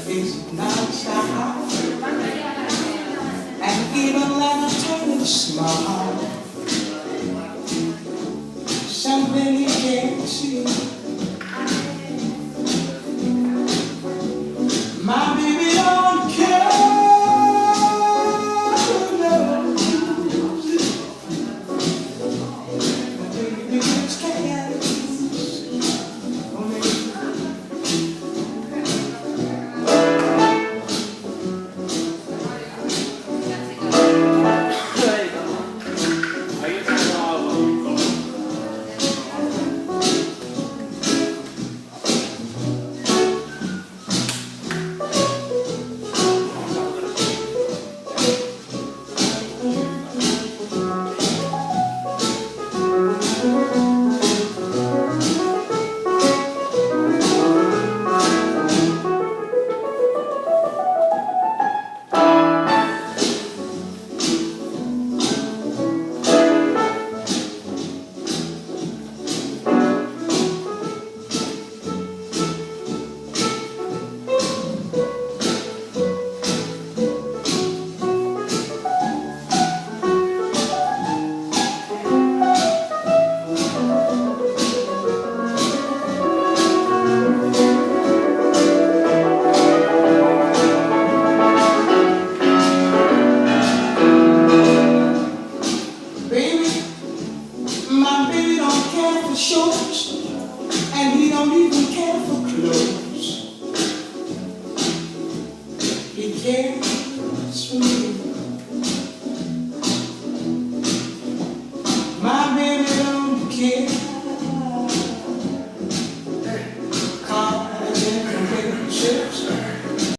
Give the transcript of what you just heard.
It's non-stop, and even like a tiny smile, something you can't see. My baby don't care, no. My baby just can't. My baby don't care for shorts, and he don't even care for clothes. He cares for me.